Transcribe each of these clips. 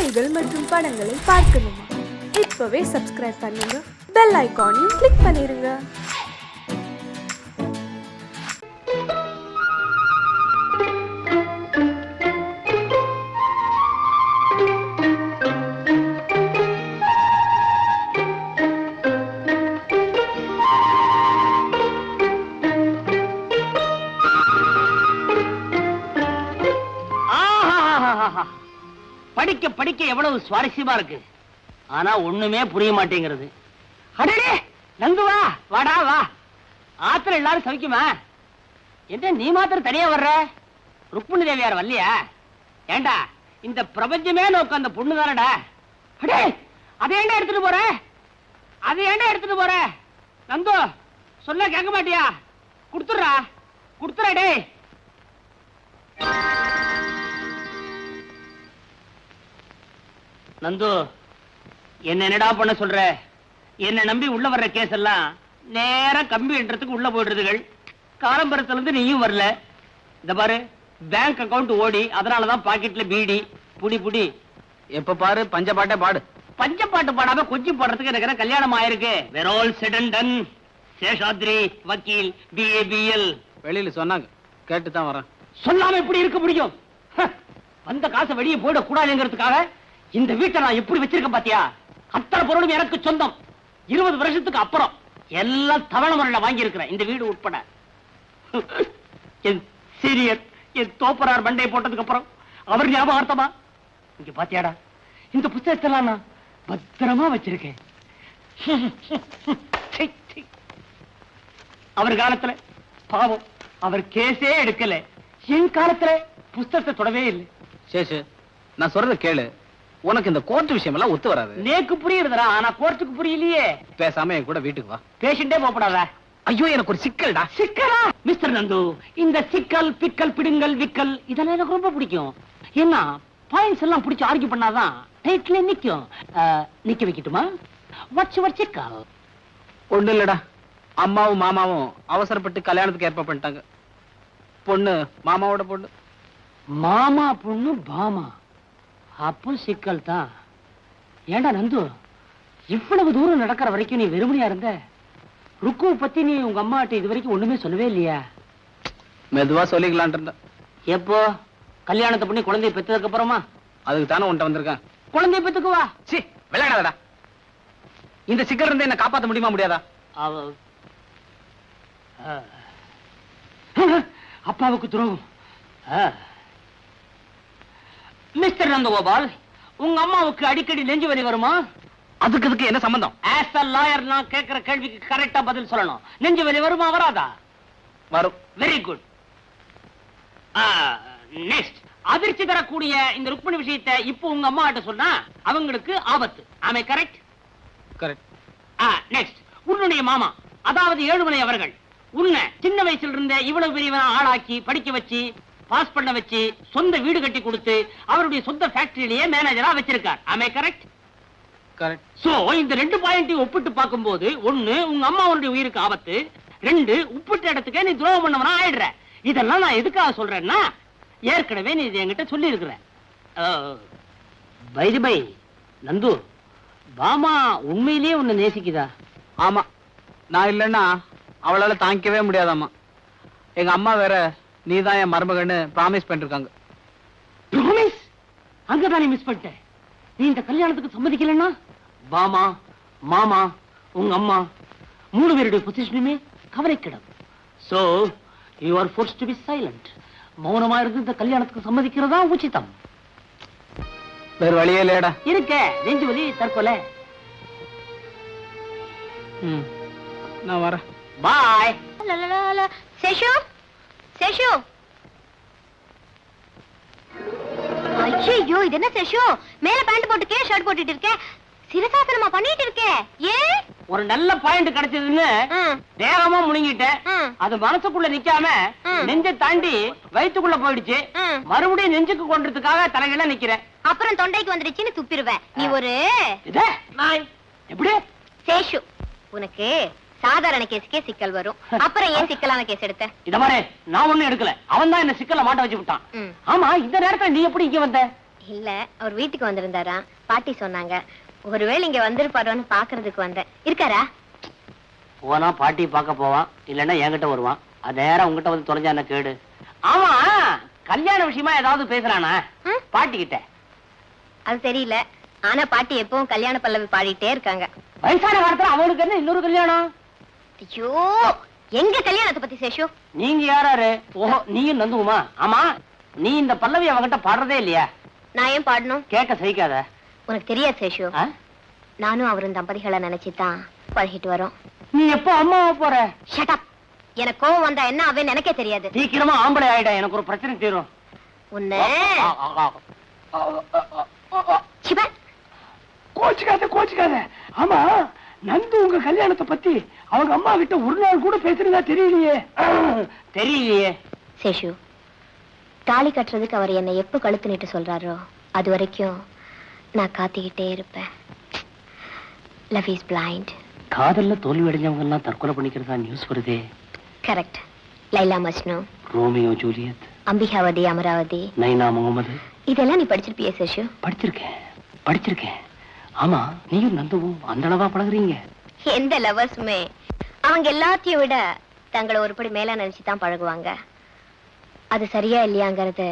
செய்திகள் மற்றும் படங்களை பார்க்கணுமா? இப்பவே சப்ஸ்கிரைப் பண்ணுங்க, பெல் ஐகானையும் கிளிக் பண்ணிருங்க. படிக்க படிக்க எவ்வளவு சுவாரஸ்யமா இருக்கு. ஆனா ஒண்ணுமே புரிய மாட்டேங்கிறது. அடடே நந்து வா, வாடா வா. ஆத்துல எல்லாரும் சவிக்குமா? என்ன நீ மாத்திரம் தனியா வர்ற? ருக்மிணி தேவியார் வரலையா? ஏண்டா இந்த பிரபஞ்சமே நோக்க அந்த பொண்ணு தானடா. அடே அதை ஏண்டா எடுத்துட்டு போற? அதை ஏண்டா எடுத்துட்டு போற? நந்து சொல்ல கேட்க மாட்டியா? குடுத்துறா குடுத்துறா. டே நந்து, என்னடா பண்ண சொல்ற? என்ன நம்பி உள்ள வர்ற கேஸ் எல்லாம் நேரா கம்பி என்றதுக்கு உள்ள போயிடுறதுகள். காலம்பரத்துல இருந்து நீயும் வரல. இந்த பாரு, பேங்க் அக்கவுண்ட் ஓடி, அதனாலதான் பாக்கெட்ல பீடி. புடி புடி. எப்ப பாரு பஞ்சப்பாட்டே பாடு. பஞ்சப்பாட்டு பாடாம கொஞ்சம் பாடுறதுக்கு எனக்கு கல்யாணம் ஆயிருக்கு. We're all set and done. Seshadri வக்கீல், BABL. வெளியில சொன்னாங்க, கேட்டுதான் வரேன். சொல்லாம எப்படி இருக்க முடியும்? அந்த காசை வெளியே போயிட கூடாதுங்கிறதுக்காக இந்த வீட்டை நான் எப்படி வச்சிருக்கேன் பாத்தியா? அத்தனை பொருளும் எனக்கு சொந்தம். 20 வருஷத்துக்கு அப்புறம் எல்லாம் தவணை முறையில வாங்கி இருக்கிறேன், இந்த வீடு உட்பட. என் சீரியர், என் தோப்பரார் மண்டையை போட்டதுக்கு அப்புறம் அவர் ஞாபகார்த்தமா இங்க பாத்தியாடா, இந்த புத்தகத்தெல்லாம் நான் பத்திரமா வச்சிருக்கேன். அவர் காலத்துல பாவம் அவர் கேஸே எடுக்கல. என் காலத்துல புத்தகத்தை தொடவே இல்லை. சேஷு, நான் சொல்றத கேளு. உனக்கு இந்த கோர்ட் விஷயம் எல்லாம் ஒத்து வராது. நேக்கு புரியுறதுடா, ஆனா கோர்ட்டுக்கு புரியலையே. பேசாம என் கூட வீட்டுக்கு வா. பேஷண்டே போகப்படாத. ஐயோ, எனக்கு ஒரு சிக்கல்டா. சிக்கலா? மிஸ்டர் நந்து, இந்த சிக்கல் பிக்கல் பிடுங்கல் விக்கல் இதெல்லாம் எனக்கு ரொம்ப பிடிக்கும். என்ன பாயிண்ட்ஸ் எல்லாம் பிடிச்சு ஆர்கியூ பண்ணாதான் டைட்டிலே நிக்கும். நிக்க வைக்கட்டுமா? வாட்ஸ் யுவர் சிக்கல்? ஒண்ணு இல்லடா, அம்மாவும் மாமாவும் அவசரப்பட்டு கல்யாணத்துக்கு ஏற்பாடு பண்ணிட்டாங்க. பொண்ணு மாமாவோட பொண்ணு. மாமா பொண்ணு பாமா, அப்போ சிக்கல் தான். ஏண்டா நந்து, இவ்வளவு தூரம் நடக்கிற வரைக்கும் நீ வெறுமனையா இருந்த? ருக்குவை பத்தி நீ உங்க அம்மாட்ட இது வரைக்கும் ஒண்ணுமே சொல்லவே இல்லையா? மெதுவா சொல்லிக்கலான் இருந்த. எப்போ கல்யாணத்தை பண்ணி குழந்தைய பெற்றதுக்கு அப்புறமா? அதுக்கு தானே உன்ட்ட வந்திருக்கேன். குழந்தைய பெற்றுக்கு வா. சி, விளையாடாதடா. இந்த சிக்கல் இருந்து என்ன காப்பாற்ற முடியுமா முடியாதா? அப்பாவுக்கு துரோகம். மிஸ்டர் நந்தகோபால், உங்க அம்மாவுக்கு அடிக்கடி நெஞ்சு வலி வருமா? அதுக்கு என்ன சம்பந்தம்? ஆஸ் a lawyer நான் கேட்கிற கேள்விக்கு கரெக்டா பதில் சொல்லணும். நெஞ்சு வலி வருமா வராதா? வரும். Very good. நெக்ஸ்ட், அதிர்ச்சி தரக்கூடிய இந்த ருக்மிணி விஷயத்தை இப்போ உங்க அம்மா கிட்ட சொன்னா அவங்களுக்கு ஆபத்து. ஆமே கரெக்ட்? கரெக்ட். நெக்ஸ்ட், உன்னுடைய மாமா அதாவது ஏழுமலை அவர்கள் உன்னை சின்ன வயசுல இருந்த இவ்வளவு பெரியவனா ஆளாக்கி படிக்க வச்சு பாஸ் பண்ண வச்சு சொந்த வீடு கட்டி கொடுத்து அவருடைய சொந்த ஃபேக்டரியிலேயே மேனேஜரா வச்சிருக்கார். ஆமே கரெக்ட்? கரெக்ட். சோ இந்த ரெண்டு பாயிண்டையும் ஒப்பிட்டு பார்க்கும்போது, ஒண்ணு உங்க அம்மாவுடைய உயிருக்கு ஆபத்து, 2 உப்பிட்ட இடத்துக்கே நீ துரோகம் பண்ணவனா ஆயிடுற. இதெல்லாம் நான் எதுக்காக சொல்றேன்னா, ஏற்கனவே நீ இது என்கிட்ட சொல்லி இருக்கிற. பை நந்து, பாமா உண்மையிலேயே உன்னை நேசிக்குதா? ஆமா, நான் இல்லைன்னா அவளால தாங்கிக்கவே முடியாதாமா. எங்க அம்மா வேற நீதான் என் மருமகன்னு ப்ராமிஸ் பண்ணிருக்காங்க. ப்ராமிஸ்? அங்கதான் நீ மிஸ் பண்ணிட்ட. நீ இந்த கல்யாணத்துக்கு சம்மதிக்கலன்னா பாமா, மாமா, உங்க அம்மா 3 பேருடைய பொசிஷனுமே கவலைக்கிடம். So you are forced to be silent. மௌனமா இருந்து இந்த கல்யாணத்துக்கு சம்மதிக்கிறதா உச்சிதம். வேற வழியே இல்லையடா. இருக்க நெஞ்சு வலி, தற்கொலை. நான் வரேன். பாய். சேஷு, சேஷு. ஐயோ, இது என்ன சேஷு? மேல பேண்ட் போட்டுக்கே ஷர்ட் போட்டுட்டு இருக்க, சிரசாசனமா பண்ணிட்டு இருக்க. ஏன்? ஒரு நல்ல பாயிண்ட் கிடைச்சதுன்னு வேகமா முழுங்கிட்டேன். அது மனசுக்குள்ள நிக்காம நெஞ்ச தாண்டி வயிற்றுக்குள்ள போயிடுச்சு. மறுபடியும் நெஞ்சுக்கு கொண்டதுக்காக தலைகள நிக்கிறேன். அப்புறம் தொண்டைக்கு வந்துடுச்சுன்னு துப்பிடுவேன். நீ ஒரு நாய். எப்படி சேஷு, உனக்கு சாதாரண கேஸுக்கே சிக்கல் வரும். அப்புறம் ஏன் சிக்கலான கேஸ் எடுத்த? இத மாதிரி நான் ஒண்ணும் எடுக்கல, அவன் தான் என்ன சிக்கல மாட்ட வச்சு விட்டான். ஆமா, இந்த நேரத்துல நீ எப்படி இங்க வந்த? இல்ல அவர் வீட்டுக்கு வந்திருந்தாரா, பாட்டி சொன்னாங்க. ஒருவேளை இங்க வந்திருப்பாரோன்னு பாக்குறதுக்கு வந்தேன். இருக்காரா? போனா பாட்டி பார்க்க போவான், இல்லன்னா என்கிட்ட வருவான். அது நேரம் உங்ககிட்ட வந்து தொலைஞ்சா என்ன கேடு. ஆமா, கல்யாண விஷயமா ஏதாவது பேசுறானா பாட்டி கிட்ட? அது தெரியல. ஆனா பாட்டி எப்பவும் கல்யாண பல்லவி பாடிட்டே இருக்காங்க. வயசான காலத்துல அவனுக்கு என்ன இன்னொரு கல்யாணம்? ஐயோ, எங்க கல்யாணத்தை பத்தி சேஷு? நீங்க யாராரு? ஓஹோ, நீயும் நந்துகுமா? ஆமா, நீ இந்த பல்லவி அவங்கிட்ட பாடுறதே இல்லையா? நான் ஏன் பாடணும்? கேட்க சகிக்காத. உனக்கு தெரியாது சேஷு, ஆ? நானும் அவரும் தம்பதிகளை நினைச்சுதான் பழகிட்டு வரோம். நீ எப்போ அம்மாவா போற? Shut up. எனக்கு கோவம் வந்தா என்ன ஆவேன்னு எனக்கே தெரியாது. சீக்கிரமா ஆம்பளை ஆயிட, எனக்கு ஒரு பிரச்சனை தீரும். உன்னை சிவ, கோச்சுக்காத. ஆமா, நந்து உங்க கல்யாணத்தை பத்தி அவங்க அம்மா கிட்ட ஒரு நாள் கூட பேசுறதா தெரியலையே. சேஷு, தாலி கட்டுறதுக்கு அவர் என்னை எப்ப கழுத்து நீட்டு சொல்றாரோ அது வரைக்கும் நான் காத்திக்கிட்டே இருப்பேன். Love is blind. காதல்ல தோல்வி அடைஞ்சவங்க எல்லாம் தற்கொலை பண்ணிக்கிறதா நியூஸ் வருதே. Correct. Laila Majnu, Romeo Juliet, Ambikavathi, Amaravathi, Naina Mohammed, இதெல்லாம் நீ படிச்சிருப்பிய சேஷு? படிச்சிருக்கேன். ஆமா, நீயும் நந்துவும் அந்த அளவா பழகுறீங்க? எந்த லவர்ஸுமே அவங்க எல்லாத்தையும் விட தங்களை ஒருபடி மேல நினைச்சுதான் பழகுவாங்க. அது சரியா இல்லையாங்கிறது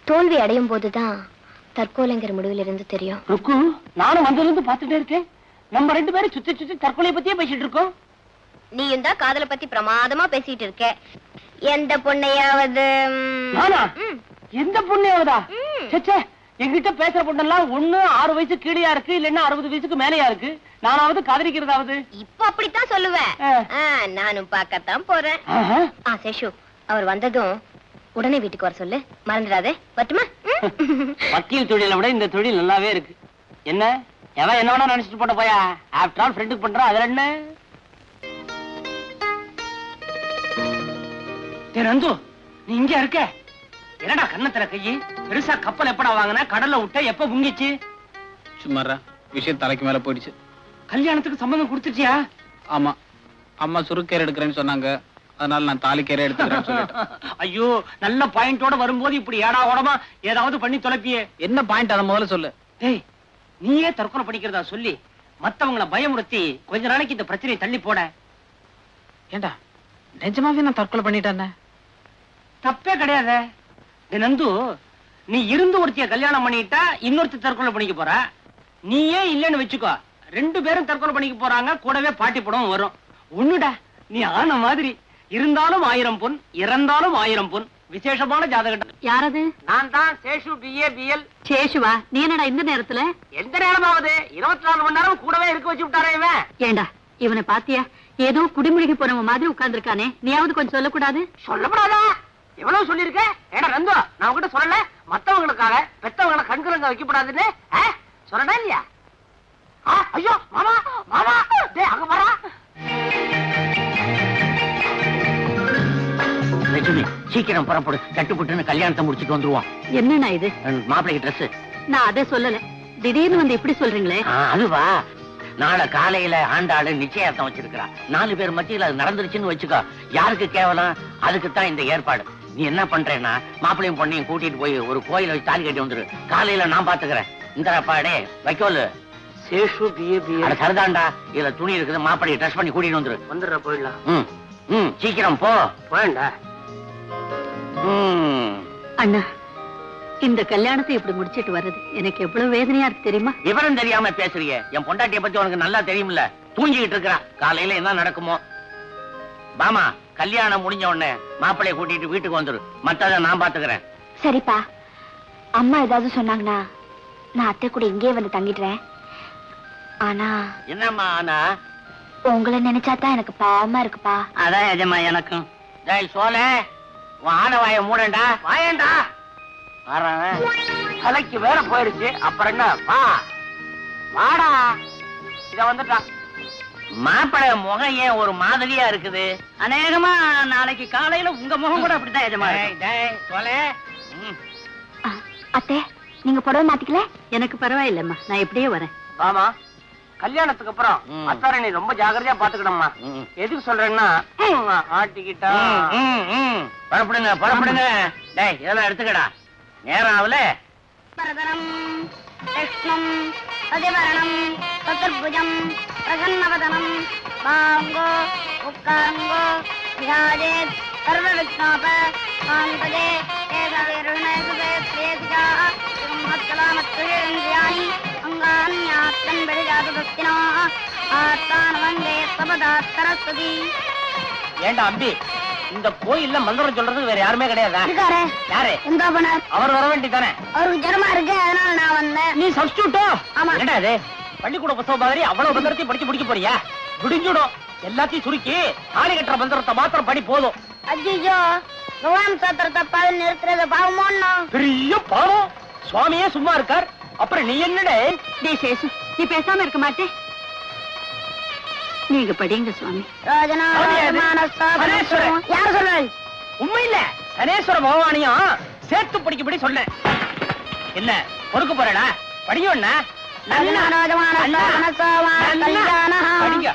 தோல்வி அடையும் போதுதான் தற்கொலைங்கிற முடிவில் இருந்து தெரியும். ருக்கு, நானும் வந்திருந்து பார்த்துட்டே இருக்கேன். நம்ம 2 பேரும் சுத்தி தற்கொலை பத்தியே பேசிட்டு இருக்கோம். நீயும் தான் காதலை பத்தி பிரமாதமா பேசிட்டு இருக்க. எந்த பொண்ணையாவது? நானா? எந்த பொண்ணையாவதா? சே, என்கிட்ட பேசுற பொண்ணெல்லாம் ஒண்ணு 6 வயசு கீழயா இருக்கு, இல்லன்னா 60 வயசுக்கு மேலயா இருக்கு. நானாவது காதலிக்கிறதாவது? இப்ப அப்படித்தான் சொல்லுவேன். நானும் பார்க்கத்தான் போறேன். சேஷு, அவர் வந்ததும் உடனே வீட்டுக்கு வர சொல்லு, மறந்துடாதே. பட்டுமா? வக்கீல் தொழிலை விட இந்த தொழில் நல்லாவே இருக்கு. என்ன எவன் என்ன வேணா நினைச்சிட்டு போட்ட போயா. ஆஃப்டர் ஆல் ஃப்ரெண்டுக்கு பண்றா, அதுல என்ன? நந்து, நீ இங்க இருக்க? என்னடா கண்ணத்துல கையி? பெருசா கப்பல் எப்படா வாங்கின? கடல்ல விட்ட எப்ப முங்கிச்சு? சும்மாரா, விஷயம் தலைக்கு மேல போயிடுச்சு. கல்யாணத்துக்கு சம்மதம் கொடுத்துட்டியா? ஆமா, அம்மா சுருக்கேர் எடுக்கிறேன்னு சொன்னாங்க. அதனால நான் தாலிக்கேரே எடுத்துக்கிறேன்னு சொல்லிட்டேன். ஐயோ, நல்ல பாயிண்டோட வரும்போது இப்படி ஏடா ஓடமா ஏதாவது பண்ணி தொலைப்பியே. என்ன பாயிண்ட் அதை முதல்ல சொல்லு. டேய், நீயே தற்கொலை பண்ணிக்கிறதா சொல்லி மத்தவங்களை பயமுறுத்தி கொஞ்ச நாளைக்கு இந்த பிரச்சனையை தள்ளி போட. ஏண்டா, நிஜமாவே நான் தற்கொலை பண்ணிட்டேன்? தப்பே கிடையாது. நந்து, நீ இருந்து ஒருத்திய கல்யாணம் பண்ணிட்டா இன்னொருத்தி தற்கொலை பண்ணிக்க போற. நீயே இல்லன்னு வச்சுக்கோ, 2 பேரும் தற்கொலை பண்ணிக்க போறாங்க. கூடவே பாட்டி படம் வரும். ஒண்ணுடா, நீ ஆன மாதிரி இருந்தாலும் 1000 பொன், இறந்தாலும் 1000 பொன். விசேஷமான ஜாதகம். யாரது? நான் தான் சேஷு, BA BL. சேஷுவா? நீ என்னடா இந்த நேரத்துல? எந்த நேரமாவது 24 மணி நேரம் கூடவே இருக்க வச்சு விட்டாரே இவன். ஏண்டா, இவனை பாத்தியா? ஏதோ குடிமுழுகி போனவன் மாதிரி உட்கார்ந்துருக்கானே. நீயாவது கொஞ்சம் சொல்லக்கூடாது? சொல்லப்படாதா? எவ்வளவு சொல்லிருக்க? ஏடா நந்து, நான் உங்ககிட்ட சொல்லல மத்தவங்களுக்காக பெத்தவங்களை கண்கலங்க வைக்கப்படாதுன்னு? சொல்லடா இல்லையா? ஐயோ மாமா, மாமா, டேய் அங்க வரா. லட்சுமி, சீக்கிரம் புறப்படு. தட்டுப்புட்டுன்னு கல்யாணத்தை முடிச்சிட்டு வந்துருவான். என்னண்ணா இது? மாப்பிள்ளைக்கு ட்ரெஸ். நான் அதை சொல்லல, திடீர்னு வந்து இப்படி சொல்றீங்களே. அதுவா, நாளை காலையில ஆண்டாளு நிச்சயார்த்தம் வச்சிருக்கிறா. 4 பேர் மத்தியில அது நடந்துருச்சுன்னு வச்சுக்கோ, யாருக்கு கேவலம்? அதுக்குத்தான் இந்த ஏற்பாடு. நீ என்ன பண்றேன்னா, மாப்பிள்ளையும் பொண்ணையும் கூட்டிட்டு போய் ஒரு கோயில வச்சு தாலி கட்டி வந்துரு. காலையில நான் பாத்துக்கிறேன். இந்த பாடே வைக்கோலு. Seshu BA BL. சரிதான்டா, இதுல துணி இருக்குது. மாப்பிள்ளையை ட்ரெஸ் பண்ணி கூட்டிட்டு வந்துடுற. போயிடலாம். சீக்கிரம் போ. போயண்டா. அண்ணா, இந்த கல்யாணத்தை இப்படி முடிச்சிட்டு வர்றது எனக்கு எவ்வளவு வேதனையா இருக்கு தெரியுமா? விவரம் தெரியாம பேசுறிய. என் பொண்டாட்டிய பத்தி உனக்கு நல்லா தெரியும்ல. தூங்கிட்டு இருக்கா. காலையில என்ன நடக்குமோ. பாமா, கல்யாணம் முடிஞ்ச உடனே மாப்பிள்ளைய கூட்டிட்டு வீட்டுக்கு வந்துரு. மத்தத நான் பாத்துக்கிறேன். சரிப்பா. அம்மா ஏதாவது சொன்னாங்கன்னா நான் அத்தை கூட இங்கே வந்து தங்கிடுறேன். ஆனா என்னம்மா? ஆனா உங்களை நினைச்சாதான் எனக்கு பாவமா இருக்குப்பா. அதான் எஜமா எனக்கும். டேய் சோலே, உன் ஆன வாய மூடண்டா. வாயண்டா. கலைக்கு வேற போயிருச்சு. அப்புறம் என்ன? வாடா. இத வந்துட்டான். மாப்பிள முகம் ஏன் ஒரு மாதிரியா இருக்குது? அநேகமா நாளைக்கு காலையில உங்க முகம் கூட அப்படித்தான் எஜமா. அத்தை, நீங்க புடவை மாத்திக்கல? எனக்கு பரவாயில்லம்மா, நான் எப்படியே வரேன். ஆமா, கல்யாணத்துக்கு அப்புறம் அத்தாரை நீ ரொம்ப ஜாகிரதையா பாத்துக்கணும்மா. எதுக்கு சொல்றேன்னா, ஆட்டிக்கிட்டா புறப்படுங்க. டேய், இதெல்லாம் எடுத்துக்கடா. நேரம் ஆகல. பரதரம் கிருஷ்ணம் சதிவரணம் சதுர்புஜம் பிரசன்னவதனம் பாங்கோ உட்காங்கோ விராஜேத் சர்வ விக்னோப சாந்ததே ஏகவீருணேசுதே ஸ்ரேதிகா மத்கலாமத்குரேந்திரியாணி அங்கான்யாத்தன் பெரிஜாதுபஸ்தினோ ஆத்தான வந்தே சபதாத் சரஸ்வதி. ஏண்டா அம்பி, இந்த கோயில்ல மந்திரம் சொல்றதுக்கு வேற யாருமே கிடையாதா? இருக்காரே. யாரு? எந்த பண்ணார்? அவர் வர வேண்டியதானே? அவருக்கு ஜரமா இருக்கு, அதனால நான் வந்தேன். நீ சப்ஸ்டியூட்டோ? ஆமா. என்னடா இது பள்ளிக்கூட புத்தகம் மாதிரி அவ்வளவு மந்திரத்தையும் படிச்சு முடிக்க போறியா? விடிஞ்சுடும். எல்லாத்தையும் சுருக்கி தாலி கட்டுற மந்திரத்தை மாத்திரம் படி போதும். அஜிஜோ, பகவான் சாத்திரத்தை பாதி நிறுத்துறது பாவமோன்னா? பெரிய பாவம். சுவாமியே சும்மா இருக்கார், அப்புறம் நீ என்னடே? டேய் சேஷு, நீ பேசாம இருக்க மாட்டே? நீங்க படிங்க சுவாமி. ராஜனா சனேஸ்வரன். யார் சொல்றாங்க? உண்மை இல்ல, சனேஸ்வர பகவானையும் சேர்த்து படிக்கப்படி சொன்னேன். என்ன பொறுக்க போறடா? படியும் படிங்க.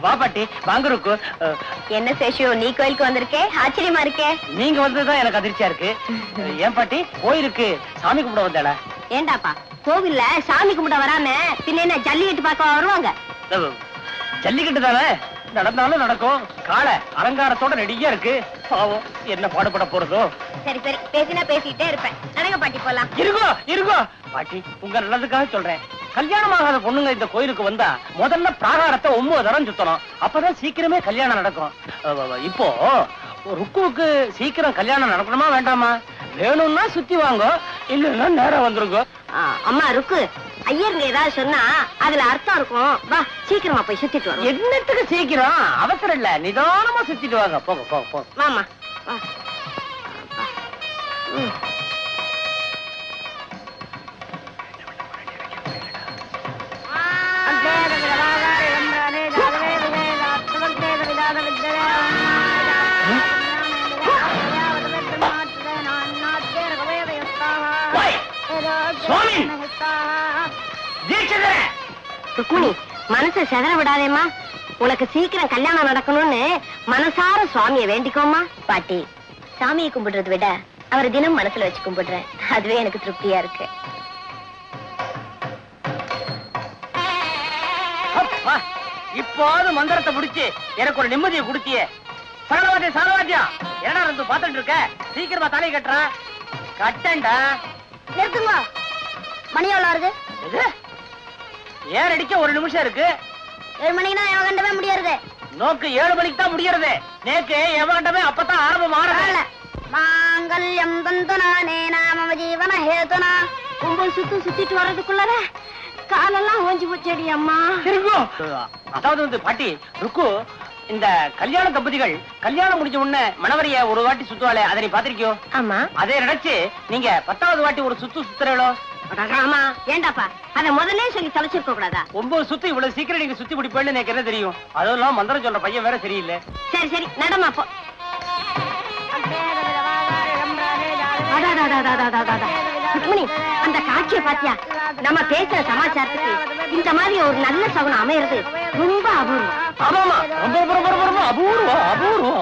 வா பாட்டி, வாங்க ருக்கு. என்ன சேஷு, நீ கோயிலுக்கு வந்திருக்கே, ஆச்சரியமா இருக்கே. நீங்க வந்ததுதான் எனக்கு அதிர்ச்சியா இருக்கு. ஏன் பாட்டி, கோயிலுக்கு சாமி கும்பிட வந்தாளா? ஏண்டாப்பா, கோவில்ல சாமி கும்பிட வராம பின்ன என்ன ஜல்லிக்கட்டு பார்க்க வருவாங்க? ஜல்லிக்கட்டு தானே, நடந்தாலும் நடக்கும். காளை அலங்காரத்தோட ரெடியா இருக்கு. பாவம், என்ன பாடுபட போறதோ. சரி சரி, பேசினா பேசிட்டே இருப்பேன். நடங்க பாட்டி, போலாம். இருக்கோ இருக்கோ பாட்டி, உங்க நல்லதுக்காக சொல்றேன். கல்யாணமாகாத பொண்ணுங்க இந்த கோயிலுக்கு வந்தா முதல்ல பிராகாரத்தை 9 தரம் சுத்தணும். அப்பதான் சீக்கிரமே கல்யாணம் நடக்கும். இப்போ ருக்குவுக்கு சீக்கிரம் கல்யாணம் நடக்கணுமா வேண்டாமா? வேணும்னா சுத்தி வாங்க, இல்லைன்னா நேரம் வந்துருங்க. அம்மா ருக்கு, ஐயருங்க ஏதாவது சொன்னா அதுல அர்த்தம் இருக்கும். வா, சீக்கிரமா போய் சுத்திட்டு வரோம். என்னத்துக்கு சீக்கிரம்? அவசரம் இல்ல, நிதானமா சுத்திட்டு வாங்க. போங்க போங்க போங்க. வாமா. ருக்மிணி, மனசை செதற விடாதேம்மா. உனக்கு சீக்கிரம் கல்யாணம் நடக்கணும்னு மனசார சுவாமியை வேண்டிக்கோமா. பாட்டி, சாமியை கும்பிடுறதை விட அவரை தினம் மனசுல வச்சு கும்பிடுறேன். அதுவே எனக்கு திருப்தியா இருக்கு. இப்போது மந்திரத்தை முடிச்சு எனக்கு ஒரு நிம்மதியை கொடுத்தியே. சரவாத்தியம் சரவாத்தியம், என்ன இருந்து பாத்துட்டு இருக்க? சீக்கிரமா தலை கட்டுற. கட்டண்டா. நிறுத்துங்க. மணி எவ்வளவு இருக்கு? ஏன் அடிக்க 1 நிமிஷம் இருக்கு. 7 மணிக்குனா எவன் கண்டவே முடியாது. நோக்கு 7 மணிக்கு தான் முடியறது. நேக்கு எவன் கண்டவே அப்பதான் ஆரம்பம் ஆரம்ப. மாங்கல்யம் தந்துனானே நாம ஜீவன ஹேதுனா. 9 சுத்திட்டு வர்றதுக்குள்ளத காலெல்லாம் ஓஞ்சி போச்சடி அம்மா. அதாவது பாட்டி, ருக்கு, இந்த கல்யாண தம்பதிகள் கல்யாணம் முடிஞ்ச உடனே மணவரைய ஒரு வாட்டி சுத்துவாளே, அதை நீ பாத்திருக்கியோ? ஆமா. அதே நினைச்சு நீங்க 10வது வாட்டி ஒரு சுத்துறீங்களோ? ஆமா. ஏண்டாப்பா, அத முதல்ல சொல்லி தொலைச்சிருக்க கூடாதா? 9 சுத்து இவ்வளவு சீக்கிரம் நீங்க சுத்தி முடிப்பேன்னு எனக்கு என்ன தெரியும்? அதெல்லாம் மந்திரம் சொல்ற பையன் வேற சரியில்லை. சரி சரி, நடமா போ. அந்த காட்சியை பாத்தியா? நம்ம பேசுற சமாச்சாரத்துக்கு இந்த மாதிரி ஒரு நல்ல சகுனம் அமையிறது ரொம்ப அபூர்வம். ஆமாமா, ரொம்ப அபூர்வம் அபூர்வம்.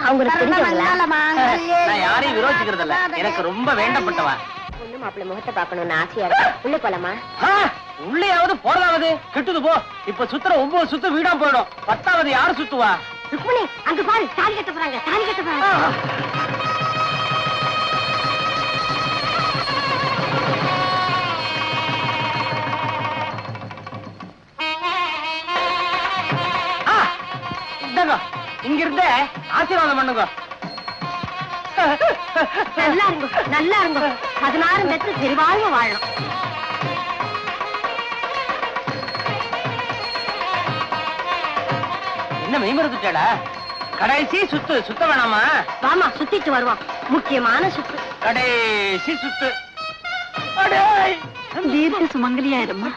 அவங்களுக்கு தெரிஞ்சவங்களா? நான் யாரையும் விரோதிக்கிறது இல்ல, எனக்கு ரொம்ப வேண்டப்பட்டவா. பொண்ணு மாப்பிள்ளை முகத்தை பாக்கணும்னு ஆசையா இருக்கு. உள்ள போலாமா? உள்ளேயாவது போறதாவது கிட்டுது போ. இப்ப சுத்துற 9 சுத்து வீடா போயிடும். 10வது யாரு சுத்துவா? ருக்மிணி, அங்க பாரு, தாலி கட்ட போறாங்க, தாலி கட்ட போறாங்க. இங்க இருந்த ஆசீர்வாதம் பண்ணுங்க. நல்லா இருங்க, நல்லா இருங்க. 16 பெற்று பெருவாழ்வு வாழணும். என்ன மெய்மறந்துட்டா? கடைசி சுத்து சுத்த வேணாமா? வாமா, சுத்திட்டு வருவோம். முக்கியமான சுத்து. கடைசி சுத்து. அட தீர்க்க சுமங்கலியாயிரம்மா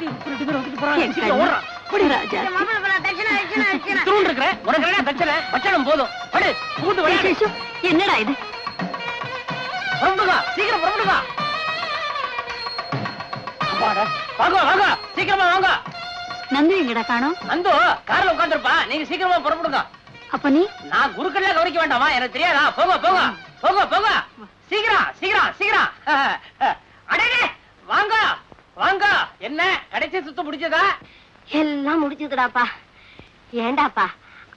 ராஜா போதும் என்னடா இது சீக்கிரம் புறப்படுங்க. வாங்க வாங்க சீக்கிரமா வாங்க. நந்து எங்கடா காணோம்? நந்து கார்ல உட்கார்ந்திருப்பா. நீங்க சீக்கிரமா புறப்படுங்க. அப்ப நீ நான் குருக்கள்ல கவனிக்க வேண்டாமா? எனக்கு தெரியாதா? போங்க போங்க போங்க போங்க. சீக்கிரம் சீக்கிரம் சீக்கிரம். அடே வாங்க வாங்க. என்ன கடைசி சுத்த முடிச்சதா? எல்லாம் முடிச்சதுடாப்பா. ஏண்டாப்பா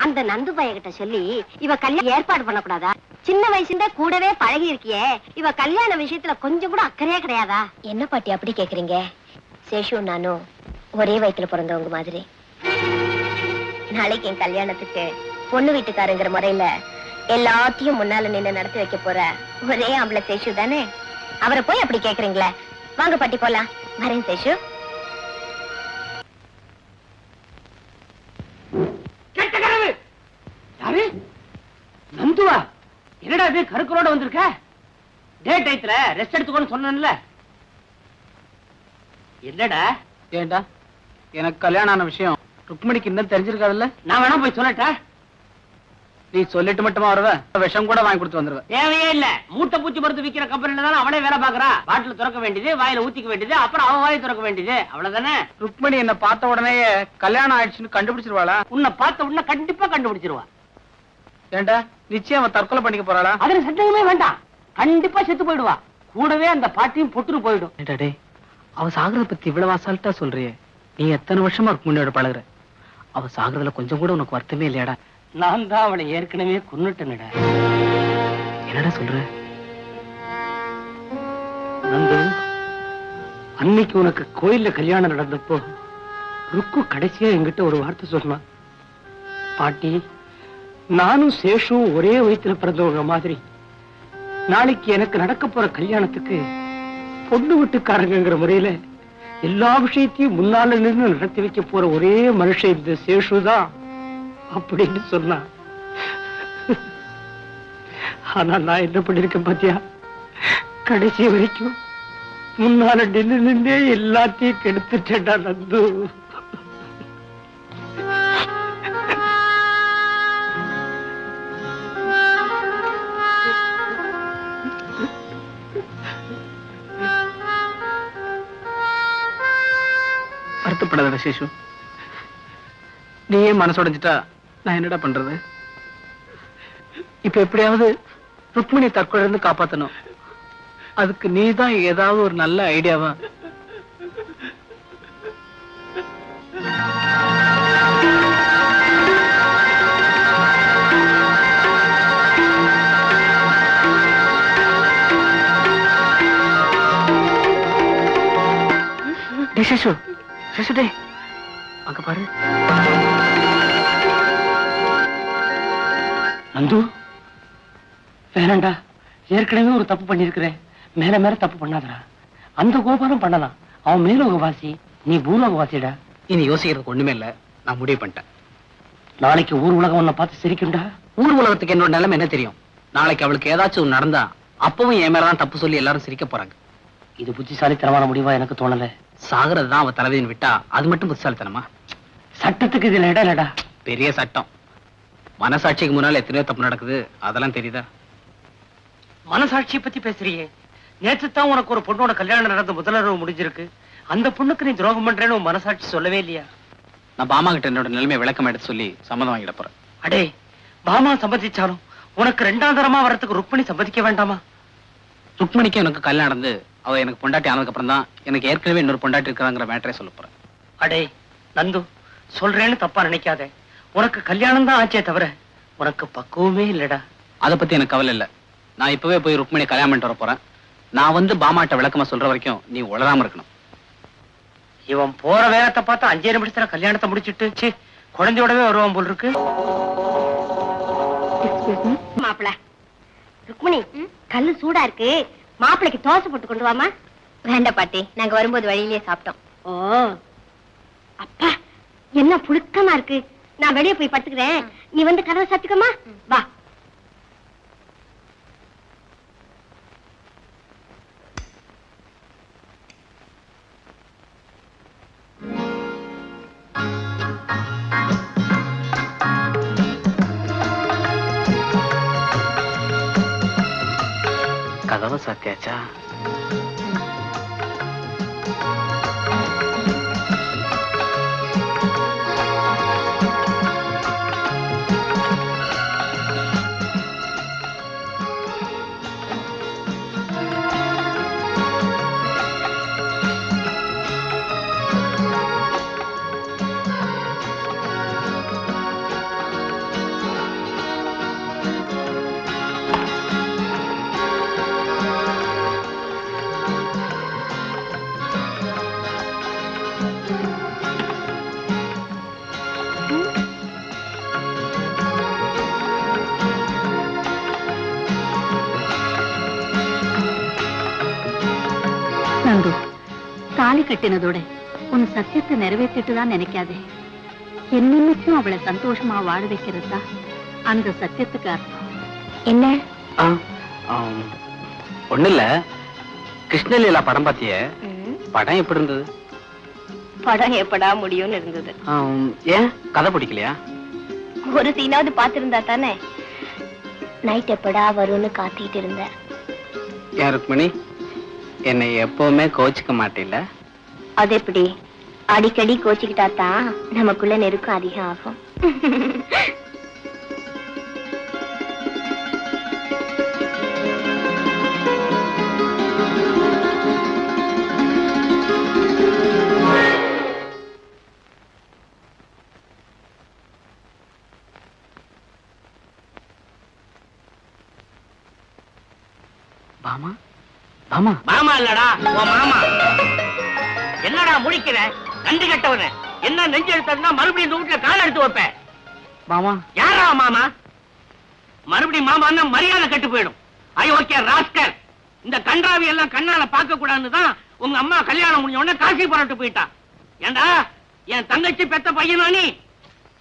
அந்த நந்து பையகிட்ட சொல்லி இவ கல்யாணம் ஏற்பாடு பண்ணக்கூடாதா? சின்ன வயசுல கூடவே பழகி இருக்கியே, இவ கல்யாண விஷயத்துல கொஞ்சம் கூட அக்கறையே கிடையாதா? என்ன பாட்டி அப்படி கேக்குறீங்க? சேஷு நானும் ஒரே வயித்துல பிறந்தவங்க மாதிரி. நாளைக்கு என் கல்யாணத்துக்கு பொண்ணு வீட்டுக்காரங்கிற முறையில எல்லாத்தையும் முன்னால நின்று நடத்தி வைக்க போற ஒரே ஆம்பளை சேஷு தானே. அவரை போய் அப்படி கேக்குறீங்களே. வாங்க பாட்டி போலாம். வரேன் சேஷு. கெட்ட கனவு. யாரு? நந்துவா? என்னடா இது கருக்கரோட வந்திருக்க? டே டைத்துல ரெஸ்ட் எடுத்துக்கோன்னு சொன்னேன்ல. என்னடா? ஏண்டா எனக்கு கல்யாணம் ஆன விஷயம் ருக்மணிக்கு இன்னும் தெரிஞ்சிருக்காதுல்ல? நான் வேணா போய் சொல்லட்டா? நீ சொல்லிட்டு மட்டுமா வருவ? விஷம் கூட வாங்கி கொடுத்து வந்துருவ. தேவையே இல்ல. மூட்டை பூச்சி மருந்து விக்கிற கம்பெனில தானே அவனே வேலை பாக்குறா. பாட்டில் திறக்க வேண்டியது, வாயில ஊத்திக்க வேண்டியது, அப்புறம் அவன் வாயை திறக்க வேண்டியது, அவ்வளவுதானே. ருக்மணி என்ன பார்த்த உடனே கல்யாணம் ஆயிடுச்சுன்னு கண்டுபிடிச்சிருவாளா? உன்னை பார்த்த உடனே கண்டிப்பா கண்டுபிடிச்சிருவா. ஏண்டா நிச்சயம் அவன் தற்கொலை பண்ணிக்க போறாளா? அதுல சந்தேகமே வேண்டாம். கண்டிப்பா செத்து போயிடுவா. கூடவே அந்த பாட்டியும் பொட்டுரு போயிடும். டே அவ சாகுறத பத்தி இவ்வளவு அசால்ட்டா சொல்றியே. நீ எத்தனை வருஷமா ருக்மணியோட பழகுற. அவ சாகுறதுல கொஞ்சம் கூட உனக்கு வருத்தமே இல்லையாடா? நான் தான் அவளை ஏற்கனவே கொன்னுட்டேன்டா. என்னடா சொல்ற? நந்து, அன்னைக்கு உனக்கு கோயில்ல கல்யாணம் நடந்தப்போ ருக்கு கடைசியா என்கிட்ட ஒரு வார்த்தை சொன்னான். பாட்டி, நானும் சேஷும் ஒரே வயித்துல பிறந்தவங்க மாதிரி நாளைக்கு எனக்கு நடக்க போற கல்யாணத்துக்கு பொண்ணு வீட்டுக்காரங்கிற முறையில எல்லா விஷயத்தையும் முன்னால நின்று நடத்தி வைக்க போற ஒரே மனுஷன் இந்த சேஷு தான் அப்படின்னு சொன்னா. ஆனா நான் என்ன பண்ணிருக்கேன் பாத்தியா? கடைசி வரைக்கும் முன்னால நின்னே எல்லாத்தையும் கெடுத்துட்டேன்டா நந்து. வருத்தப்படாத சேஷு. நீயே மனசுடைஞ்சிட்டா நான் என்னடா பண்றது? இப்ப எப்படியாவது ருக்மிணி தற்கொலை இருந்து காப்பாத்தணும். அதுக்கு நீதான் ஏதாவது ஒரு நல்ல ஐடியாவா? சேஷு சேஷு டே அங்க பாரு. நந்து, வேணாண்டா. ஏற்கனவே ஒரு தப்பு பண்ணிருக்கிறேன். மேல மேல தப்பு பண்ணாதடா. அந்த கோபாலம் பண்ணலாம். அவன் மேலோகவாசி, நீ பூலோகவாசிடா. இனி யோசிக்கிறதுக்கு ஒண்ணுமே இல்ல. நான் முடிவு பண்ணிட்டேன். நாளைக்கு ஊர் உலகம் உன்னை பார்த்து சிரிக்கும்டா. ஊர் உலகத்துக்கு என்னோட நிலைமை என்ன தெரியும்? நாளைக்கு அவளுக்கு ஏதாச்சும் ஒண்ணு நடந்தா அப்பவும் என் மேலதான் தப்பு சொல்லி எல்லாரும் சிரிக்க போறாங்க. இது புத்திசாலித்தனமான முடிவா எனக்கு தோணல. சாகுறதுதான் அவ தலைவின்னு விட்டா அது மட்டும் புத்திசாலித்தனமா? சட்டத்துக்கு இதுல இடம் இல்லடா. பெரிய சட்டம். மனசாட்சிக்கு முன்னால எத்தனையோ தப்பு நடக்குது. அதெல்லாம் தெரியுதா? மனசாட்சியை பத்தி பேசுறியே. நேற்று தான் உனக்கு ஒரு பொண்ணோட கல்யாணம் நடந்த முதலரவு முடிஞ்சிருக்கு. அந்த பொண்ணுக்கு நீ துரோகம் பண்றேன்னு உன் மனசாட்சி சொல்லவே இல்லையா? நான் பாமா கிட்ட என்னோட நிலைமையை விளக்கம் எடுத்து சொல்லி சம்மதம் வாங்கிட போறேன். அடே, பாமா சம்மதிச்சாலும் உனக்கு ரெண்டாம் தரமா வரத்துக்கு ருக்மணி சம்மதிக்க வேண்டாமா? ருக்மணிக்கு எனக்கு கல்யாணம் நடந்து அவ எனக்கு பொண்டாட்டி ஆனதுக்கு அப்புறம் தான் எனக்கு ஏற்கனவே இன்னொரு பொண்டாட்டி இருக்கிறாங்கிற மேட்டரே சொல்ல போறேன். அடே நந்து, சொல்றேன்னு தப்பா நினைக்காத. உனக்கு கல்யாணம் தான் ஆச்சே தவிர உனக்கு பக்குவமே இல்லடா. அதை பத்தி எனக்கு கவலை இல்ல. நான் இப்பவே போய் ருக்மணி கல்யாணம் பண்ணிட்டு வர போறேன். நான் வந்து பாமாட்ட விளக்கமா சொல்ற வரைக்கும் நீ உளராம இருக்கணும். இவன் போற வேகத்தை பார்த்தா 5 நிமிஷத்துல கல்யாணத்தை முடிச்சிட்டு குழந்தையோடவே வருவான் போல் இருக்கு. மாப்பிள, ருக்மணி கல்லு சூடா இருக்கு. மாப்பிளைக்கு தோசை போட்டு கொண்டு வாமா. வேண்டாம் பாட்டி, நாங்க வரும்போது வழியிலேயே சாப்பிட்டோம். ஓ அப்பா, என்ன புழுக்கமா இருக்கு. நான் வெளியே போய் படுத்துக்கிறேன். நீ வந்து கதவை சாத்திக்கமா. வா. கதவை சாத்தியாச்சா? நந்து, தாலி கட்டினதோட உன் சத்தியத்தை நிறைவேற்றிட்டு தான் நினைக்காதே. என்னைக்கும் அவளை சந்தோஷமா வாழ வைக்கிறது தான் அந்த சத்தியத்துக்கு அர்த்தம். என்ன? ஒண்ணு இல்ல, கிருஷ்ணலீலா படம் பாத்திய? படம் எப்படி இருந்தது? படம் எப்படா முடியும்னு இருந்தது. ஏன் கதை பிடிக்கலையா? ஒரு சீனாவது பாத்திருந்தா தானே. நைட் எப்படா வரும்னு காத்திட்டு இருந்தேன். ஏன் ருக்மணி, என்னை எப்பவுமே கோச்சிக்க மாட்டேல? அது எப்படி? அடிக்கடி கோச்சிக்கிட்டா தான் நமக்குள்ள நெருக்கம் அதிகம் ஆகும். பாமா, பாமா, மாமா இல்லடா உன் மாமா. என்னடா முடிக்கிற கண்டு கட்டவன? என்ன நெஞ்சு எடுத்தா மறுபடியும் இந்த வீட்டுல கால எடுத்து வைப்பேன். மாமா. யாரா மாமா? மறுபடியும் மாமா மரியாதை கட்டு போயிடும். அயோக்கிய ராஸ்கர். இந்த கன்றாவி எல்லாம் கண்ணால பார்க்க கூடாதுன்னு தான் உங்க அம்மா கல்யாணம் முடிஞ்ச உடனே காசி புறட்டு போயிட்டா. ஏண்டா என் தங்கச்சி பெத்த பையனா நீ?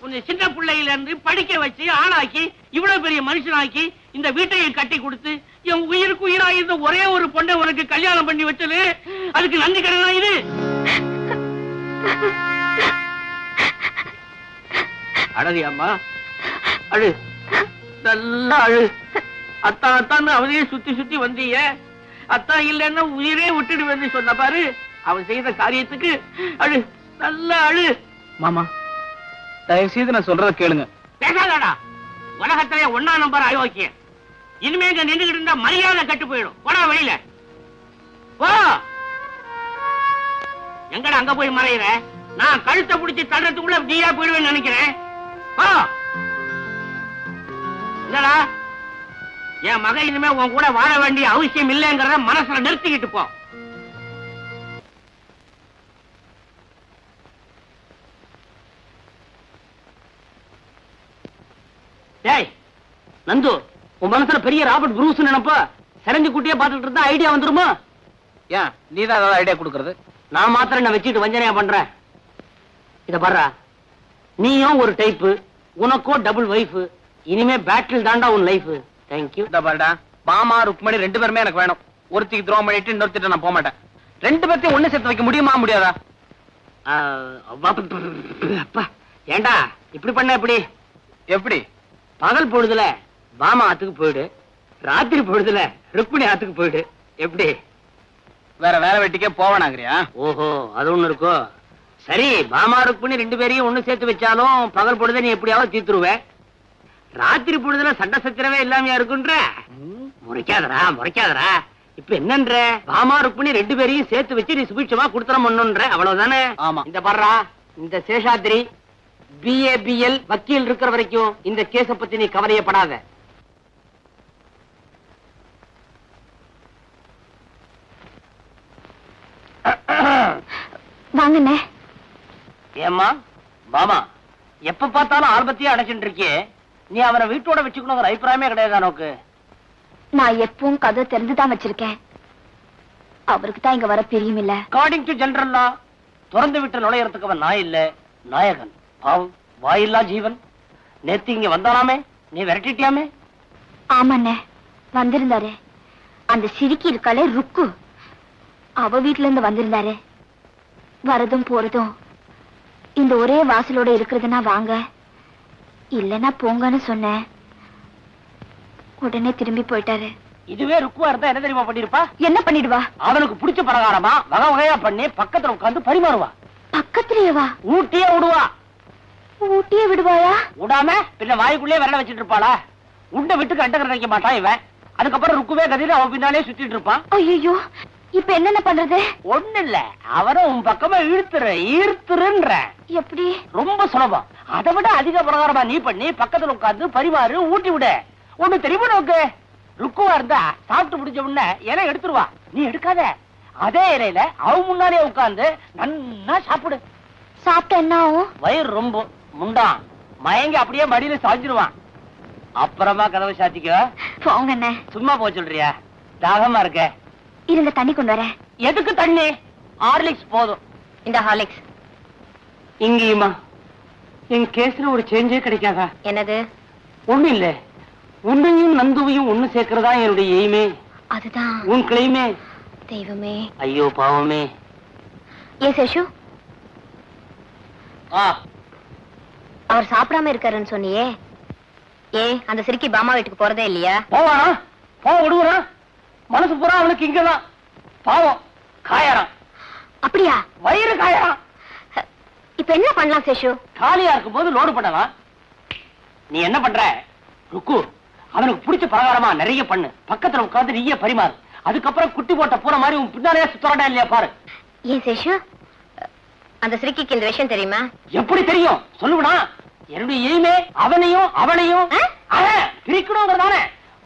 உன்னை சின்ன பிள்ளையில இருந்து படிக்க வச்சு ஆளாக்கி இவ்வளவு பெரிய மனுஷனாக்கி இந்த வீட்டையை கட்டி கொடுத்து என் உயிருக்கு உயிரா இருந்த ஒரே ஒரு பொண்ணை உனக்கு கல்யாணம் பண்ணி வச்சது அதுக்கு நன்றி கடனா இது? அழகு அம்மா, அழு, நல்லா அழு. அத்தா அத்தான்னு அவனையே சுத்தி சுத்தி வந்தீங்க. அத்தா இல்லைன்னா உயிரே விட்டுடுவேன்னு சொன்ன பாரு. அவன் செய்த காரியத்துக்கு அழு, நல்லா அழு. மாமா, தயவு செய்து நான் சொல்றத கேளுங்க. பேசாதடா. உலகத்திலே 1ஆம் நம்பர் அயோக்கியம். இனிமே இங்க நின்றுகிட்டு இருந்தா மரியாதை கட்டு போயிடும். போடா வெளியில போ. எங்கடா அங்க போய் மறையிற? நான் கழுத்தை பிடிச்சி தள்ளுறதுக்குள்ள நீயா போயிடுவேன்னு நினைக்கிறேன். போ. இல்லடா, என் மகன் இனிமே உன் கூட வாழ வேண்டிய அவசியம் இல்லைங்கிறத மனசுல நிறுத்திக்கிட்டு போ. டேய் நந்து, உன் மனசுல பெரிய ராபர்ட் ப்ரூஸ் நினைப்ப செரஞ்சு குட்டியே பார்த்துட்டு இருந்தா ஐடியா வந்துருமா? ஏன் நீதான் ஏதாவது ஐடியா கொடுக்கறது? நான் மாத்திரம் என்ன வச்சுட்டு வஞ்சனையா பண்றேன். இத பாரு, நீயும் ஒரு டைப்பு, உனக்கும் டபுள் வைஃப். இனிமே பேட்டில் தாண்டா உன் லைஃப். தேங்க்யூ. இந்த பாருடா, பாமா ருக்மணி 2 பேருமே எனக்கு வேணும். ஒருத்திக்கு துரோகம் பண்ணிட்டு இன்னொருத்திட்ட நான் போக மாட்டேன். 2 பேர்த்தையும் ஒண்ணு சேர்த்து வைக்க முடியுமா முடியாதா? அப்பா, ஏண்டா இப்படி பண்ண? எப்படி எப்படி? பகல் பொழுதுல பாமா ஆத்துக்கு போயிடு, ராத்திரி பொழுதுல ருக்மிணி ஆத்துக்கு போயிடு. எப்படி? வேற வேலை வெட்டிக்கே போவனாங்கறியா? ஓஹோ, அது ஒண்ணு இருக்கோ. சரி, பாமா ருக்மிணி 2 பேரையும் ஒண்ணு சேர்த்து வச்சாலும் பகல் பொழுத நீ எப்படியாவது தீத்துருவ. ராத்திரி பொழுதுல சண்டை சச்சரவே இல்லாமையா இருக்குன்ற? முறைக்காதரா முறைக்காதரா. இப்ப என்னன்ற? பாமா ருக்மிணி 2 பேரையும் சேர்த்து வச்சு நீ சுபிட்சமா குடுத்தரம் பண்ணுன்ற, அவ்வளவுதானே? ஆமா. இந்த பர்றா, இந்த சேஷாத்ரி BABL வக்கீல் இருக்கிற வரைக்கும் இந்த கேஸ பத்தி நீ கவலையப்படாத. வாங்கண்ணே. ஏம்மா பாமா, எப்ப பார்த்தாலும் ஆல்பத்தையே அடைச்சுட்டு இருக்கியே, நீ அவரை வீட்டோட வச்சுக்கணுங்கிற அபிப்பிராயமே கிடையாது நோக்கு. நான் எப்பவும் கதை தெரிஞ்சுதான் வச்சிருக்கேன். அவருக்கு தான் இங்க வர பிரியும் இல்ல. அக்கார்டிங் டு ஜெனரல் லா, திறந்து விட்டு நுழையறதுக்கு அவன் நாய் இல்ல, நாயகன். பாவம், வாயில்லா ஜீவன். நேத்து இங்க வந்தாராமே, நீ விரட்டிட்டியாமே? ஆமாண்ணே, வந்திருந்தாரு. அந்த சிரிக்கி இருக்காளே ருக்கு, அவ வீட்டுல இருந்து வந்திருந்தாரு. வரதும் போறதும் இந்த ஒரே வாசலோட இருக்கிறதுனா வாங்க, இல்லன்னா போங்கன்னு சொன்னேன். உடனே திரும்பி போயிட்டாரு. இதுவே ருக்குவா இருந்தா என்ன தெரியுமா பண்ணிருப்பா? என்ன பண்ணிடுவா? அவனுக்கு பிடிச்ச பலகாரமா வகை வகையா பண்ணி பக்கத்துல உட்கார்ந்து பரிமாறுவா. பக்கத்துலயேவா? ஊட்டியே விடுவா. ஊட்டியே விடுவாயா? விடாம பின்ன வாய்க்குள்ளே விரல வச்சிட்டு இருப்பாளா? உண்ட விட்டுக்கு அண்டகர வைக்க மாட்டான் இவன். அதுக்கப்புறம் ருக்குவே கதிர அவன் பின்னாலே சுத்திட்டு இருப்பான். ஐயோ, இப்ப என்னென்ன பண்றது? ஒண்ணு இல்ல, அவரை உன் பக்கமா ஈர்த்துருன்ற. எப்படி? ரொம்ப சுலபம். அதை விட அதிக பிரகாரமா நீ பண்ணி பக்கத்துல உட்கார்ந்து பரிமாறு, ஊட்டி விட. ஒண்ணு தெரியுமா நோக்கு? ருக்குவா இருந்தா சாப்பிட்டு முடிஞ்ச உடனே இலை எடுத்துருவா. நீ எடுக்காத, அதே இலையில அவ முன்னாலே உட்கார்ந்து நன்னா சாப்பிடு. சாப்பிட்ட என்ன ஆகும்? வயிறு ரொம்ப முண்டான் மயங்கி அப்படியே மடியில சாஞ்சிருவான். அப்புறமா கதவை சாத்திக்கோ. போங்க அண்ணே. சும்மா போ சொல்றியா? தாகமா இருக்க. இருந்த தண்ணி கொண்டு வரேன். எதுக்கு தண்ணி? ஹார்லிக்ஸ் போதும். இந்த ஹார்லிக்ஸ். இங்கேயுமா என் கேஸ்ல ஒரு சேஞ்சே கிடைக்காதா? என்னது? ஒண்ணு இல்ல, உன்னையும் நந்துவையும் ஒண்ணு சேர்க்கிறதா என்னுடைய எய்மே. அதுதான் உன் கிளைமே. தெய்வமே. ஐயோ பாவமே. ஏ சேஷு, ஆ, அவர் சாப்பிடாம இருக்காருன்னு சொன்னியே, ஏ அந்த சிரிக்கி பாமா வீட்டுக்கு போறதே இல்லையா? போவானா? போக விடுவானா? மனசு பூரா அவனுக்கு இங்கதான். பாவம் காயறான். அப்படியா? வயிறு காயறான். இப்ப என்ன பண்ணலாம் சேஷு? காலியா இருக்கும் போது லோடு பண்ணலாம். நீ என்ன பண்ற? ருக்கு, அவனுக்கு பிடிச்ச பலகாரமா நிறைய பண்ணு, பக்கத்துல உட்கார்ந்து நீயே பரிமாறு. அதுக்கப்புறம் குட்டி போட்ட பூனை மாதிரி உன் பின்னாலே சுத்தரடா இல்லையா பாரு. ஏன் சேஷு, அந்த சிரிக்கிக்கு இந்த விஷயம் தெரியுமா? எப்படி தெரியும்? சொல்லுவனா? என்னுடைய எய்மே அவனையும் அவனையும் பிரிக்கணுங்கிறதானே.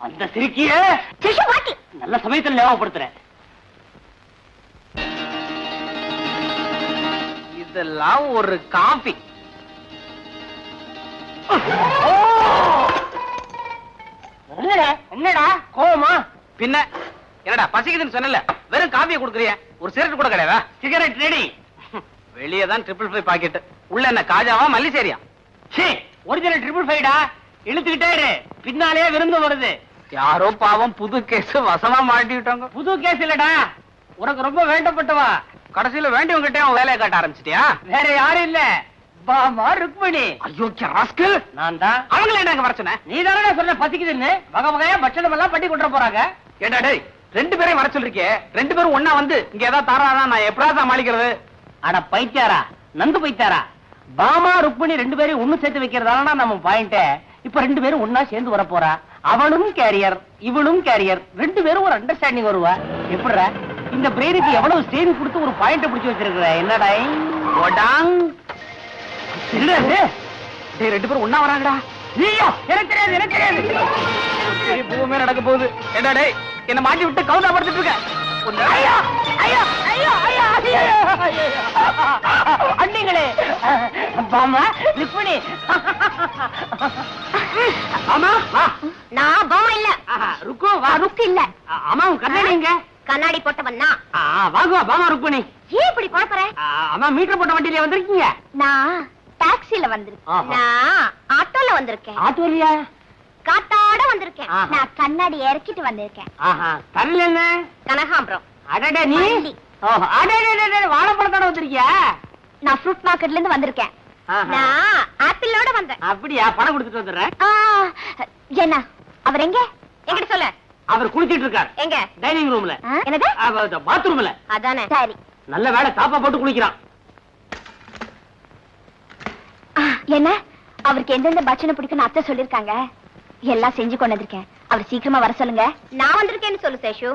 அந்த சிரிக்கிய சேஷு வாட்டி நல்ல சமயத்தில் ஞாபகப்படுத்துறேன். இதெல்லாம் ஒரு காபி. என்னடா கோவமா? பின்ன என்னடா பசிக்குதுன்னு சொன்னல, வெறும் காபியை கொடுக்குறிய, ஒரு சிகரெட் கூட கிடையாதா? Cigarette ready. வெளியே தான் 555 பாக்கெட், உள்ள என்ன காஜாவா மல்லிசேரியா? ஒரிஜினல் 555டா. இழுத்துக்கிட்டே இரு, பின்னாலே விருந்து வருது. யாரோ பாவம் புது கேஸ் வசமா மாட்டிட்டாங்க. புது கேஸ் இல்லடா, உனக்கு ரொம்ப வேண்டப்பட்டவா. கடைசியில வேண்டியவங்கிட்டே அவன் வேலையை காட்ட ஆரம்பிச்சிட்டியா? வேற யாரும் இல்ல, பாமா ருக்மணி. ஐயோ ராஸ்கல், நான் தான். அவங்கள என்ன வர சொன்ன? நீ தானே சொன்ன பசிக்குதுன்னு. வகை வகையா பட்சணம் எல்லாம் பண்ணி கொண்டு போறாங்க. ஏண்டா டேய், 2 பேரையும் வர சொல்லிருக்கே, 2 பேரும் ஒண்ணா வந்து இங்க ஏதாவது தாரானா நான் எப்படா சமாளிக்கிறது? அட பைத்தியாரா, நந்து பைத்தியாரா. பாமா ருக்மணி 2 பேரையும் ஒண்ணு சேர்த்து வைக்கிறதால நம்ம பாயிண்ட். இப்ப 2 பேரும் ஒன்னா சேர்ந்து வர போறா. அவனும் கேரியர், இவனும் கேரியர். 2 பேரும் ஒரு அண்டர்ஸ்டாண்டிங் வருவா. எப்படிடா இந்த பிரெயினுக்கு எவ்வளவு ஸ்டேரிங் கொடுத்து ஒரு பாயிண்ட் பிடிச்சு வச்சிருக்கிற? என்னடா ஓடாங் டேய், 2 பேரும் ஒண்ணா வராங்கடா. ஐயோ, எனக்கு தெரியாது, எனக்கு தெரியாது. பூமே நடக்க போகுது. ஏண்டா டேய், என்ன மாட்டி விட்டு கவுதா படுத்துட்டு இருக்க. ஐயோ ஐயோ ஐயோ ஐயோ ஐயோ அண்ணிங்களே, பாமா ருக்மணி. ஆமா வா. நான் பாமா இல்ல. ருக்கு வா. ருக்கு இல்ல. அம்மா உன் கண்ணாடி எங்க? கண்ணாடி போட்டவன் தான். வாங்குவா பாமா ருக்மணி. ஏன் இப்படி குழப்பற? அம்மா மீட்டர் போட்ட வண்டியில வந்திருக்கீங்க? நான் டாக்ஸில வந்திருக்கேன். நான் ஆட்டோல வந்திருக்கேன். ஆட்டோ இல்லையா? காத்தாட வந்திருக்கேன். ஆஹா. நான் கண்ணாடி இறக்கிட்டு வந்திருக்கேன். தரல என்ன? கனகாம்பரம். அடடே நீ. மல்லி. அடடே வாழைப்பழத்தோட வந்திருக்கியா? நான் ஃப்ரூட் மார்க்கெட்ல இருந்து வந்திருக்கேன். நான் ஆப்பிளோட வந்தேன். அப்படியா? பணம் கொடுத்துட்டு வந்துடுறேன். என்ன அவர் எங்க? எங்கிட்ட சொல்ல. அவர் குளிச்சிட்டு இருக்கார். எங்க? டைனிங் ரூம்ல. என்னது? பாத்ரூம்ல. அதானே. சரி. நல்ல வேளை தாப்பா போட்டு குளிக்கிறான். என்ன அவருக்கு எந்தெந்த பட்சணம் பிடிக்கும்னு அத்தை சொல்லிருக்காங்க. எல்லாம் செஞ்சு கொண்டு வந்திருக்கேன். அவர் சீக்கிரமா வர சொல்லுங்க. நான் வந்திருக்கேன்னு சொல்லு சேஷு.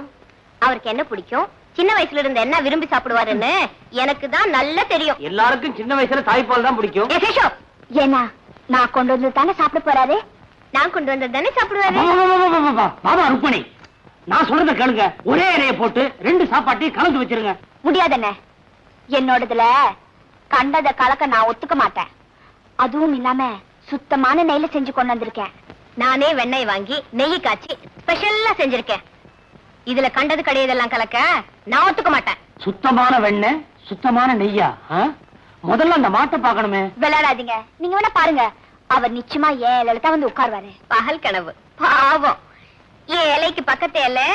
அவருக்கு என்ன பிடிக்கும், சின்ன வயசுல இருந்து என்ன விரும்பி சாப்பிடுவாருன்னு எனக்கு தான் நல்லா தெரியும். எல்லாருக்கும் சின்ன வயசுல தாய்ப்பால் தான் பிடிக்கும். சேஷு, ஏன்னா நான் கொண்டு வந்து தானே சாப்பிட போறாரு. நான் கொண்டு வந்து தானே சாப்பிடுவாரு. பாபா ருக்மணி, நான் சொல்றத கேளுங்க. ஒரே இலைய போட்டு 2 சாப்பாட்டையும் கலந்து வச்சிருங்க. முடியாதுண்ணே, என்னோடதுல கண்டத கலக்க நான் ஒத்துக்க மாட்டேன். அதுவும் இல்லாம சுத்தமான நெய்ல செஞ்சு கொண்டு வந்திருக்கேன். நானே வெண்ணெய் வாங்கி நெய் காய்ச்சி ஸ்பெஷலா செஞ்சிருக்கேன். இதுல கண்டது கிடையதெல்லாம் கலக்க நான் ஒத்துக்க மாட்டேன். சுத்தமான வெண்ணெய், சுத்தமான நெய்யா? முதல்ல அந்த மாட்டை பார்க்கணுமே. விளையாடாதீங்க, நீங்க வேணா பாருங்க. அவர் நிச்சயமா ஏழைதான் வந்து உட்கார்வாரு. பகல் கனவு. பாவம், இலைக்கு பக்கத்து இலை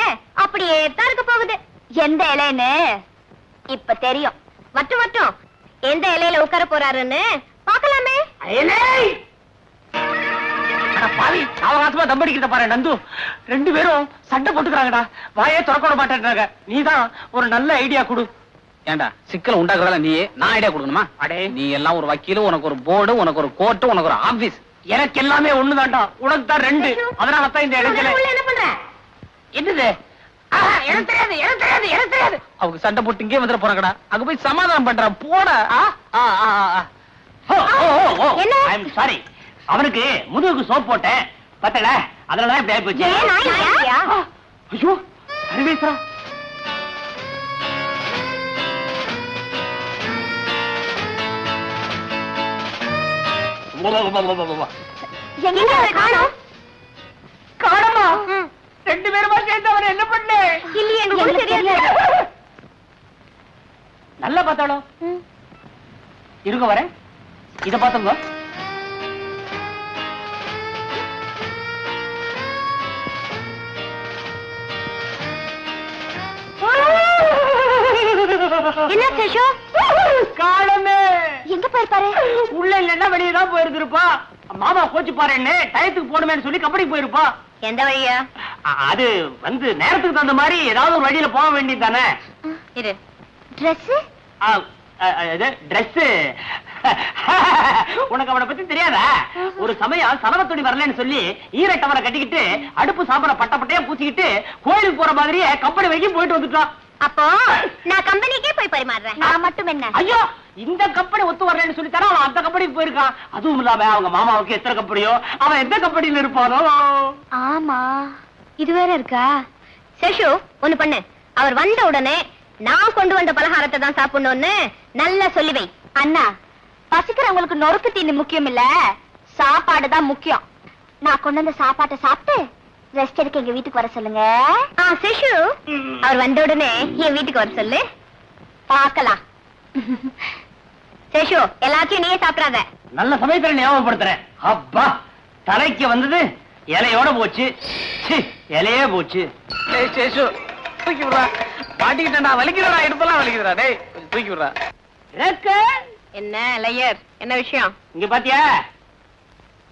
அப்படியே தான் இருக்க போகுது. எந்த இலைன்னு இப்ப தெரியும். மட்டும் மட்டும் எந்த இலையில உட்கார போறாருன்னு பாக்கலாமே. பாவி அவகாசமா தம்படிக்கிறத பாரு நந்து. 2 பேரும் சண்டை போட்டுக்கிறாங்கடா. வாயே திறக்க மாட்டேன்றாங்க. நீதான் ஒரு நல்ல ஐடியா கொடு. ஏண்டா சிக்கலை உண்டாக்குறதால நீயே நான் ஐடியா கொடுக்கணுமா? அடே நீ எல்லாம் ஒரு வக்கீல், உனக்கு ஒரு போர்டு, உனக்கு ஒரு கோர்ட்டு, உனக்கு ஒரு ஆபீஸ். எனக்கு எல்லாமே ஒண்ணுதான்டா. உனக்கு தான் 2. அதனால தான் இந்த இடத்துல என்ன பண்ற? என்னது? எனக்கு தெரியாது, எனக்கு தெரியாது, எனக்கு தெரியாது. அவங்க சண்டை போட்டு இங்கே வந்துட போறாங்கடா. அங்க போய் சமாதானம் பண்ற போட. என்ன? I'm sorry. அவனுக்கு முதுகுக்கு சோப் போட்டேன் பத்தல, அதனாலதான் இப்படி ஆகி போச்சு. ஏன் நாய் இல்லையா? ஐயோ சர்வேஸ்வரா. எங்க காணோம்? காணமா? 2 பேருமா சேர்ந்து அவன் என்ன பண்ண? இல்லையே, எனக்கு தெரியாது. நல்லா பார்த்தாளோ? இருங்க வரேன். இத பாத்துங்க. என்ன சேஷு? காணமே. எங்க போயிருப்பாரு? உள்ள இல்லன்னா வெளியே தான் போயிருந்திருப்பா. மாமா கோச்சு பாருன்னு டயத்துக்கு போடுமேன்னு சொல்லி கபடிக்கு போயிருப்பா. எந்த வழியா? அது வந்து நேரத்துக்கு தகுந்த மாதிரி ஏதாவது ஒரு வழியில போக வேண்டியது தானே. இரு. Dress? Dress. உனக்கு அவனை பத்தி தெரியாதா? ஒரு சமயம் சலவத்துணி வரலன்னு சொல்லி ஈரட்டவரை கட்டிக்கிட்டு அடுப்பு சாம்பல பட்ட பட்டையா பூச்சிக்கிட்டு கோயிலுக்கு போற மாதிரியே கம்பெனி வரைக்கும் போயிட்டு வந்துட்டான். அப்போ நான் கம்பெனிக்கே போய் பரிமாறுறேன். நான் மட்டும் என்ன? ஐயோ, இந்த கம்பெனி ஒத்து வரலன்னு சொல்லி தர அவன் அந்த கம்பெனிக்கு போயிருக்கான். அதுவும் இல்லாம அவங்க மாமாவுக்கு எத்தனை கம்பெனியோ, அவன் எந்த கம்பெனியில இருப்பானோ. ஆமா, இது வேற இருக்கா? சேஷு, ஒண்ணு பண்ணு. அவர் வந்த உடனே நான் கொண்டு வந்த பலகாரத்தை தான் சாப்பிடணும்னு நல்லா சொல்லி வை. அண்ணா, பசிக்கிறவங்களுக்கு நொறுக்கு தீனி முக்கியம் இல்ல, சாப்பாடு தான் முக்கியம். நான் கொண்டு வந்த சாப்பாட்டை சாப்பிட்டு ரெஸ்ட் எடுக்க எங்க வீட்டுக்கு வர சொல்லுங்க. சேஷு, அவர் வந்த உடனே என் வீட்டுக்கு வர சொல்லு, பார்க்கலாம். சேஷு, எல்லாத்தையும் நீயே சாப்பிடாத. நல்ல சமயத்துல ஞாபகப்படுத்துறேன். அப்பா, தலைக்கு வந்தது இலையோட போச்சு. இலையே போச்சு. சேஷு தூக்கி விடுறா. மாட்டிக்கிட்டா வலிக்குதுடா, எடுப்பெல்லாம் வலிக்குதுடா. டேய் தூக்கி விடுறா. என்ன லையர், என்ன விஷயம்? இங்க பாத்தியா?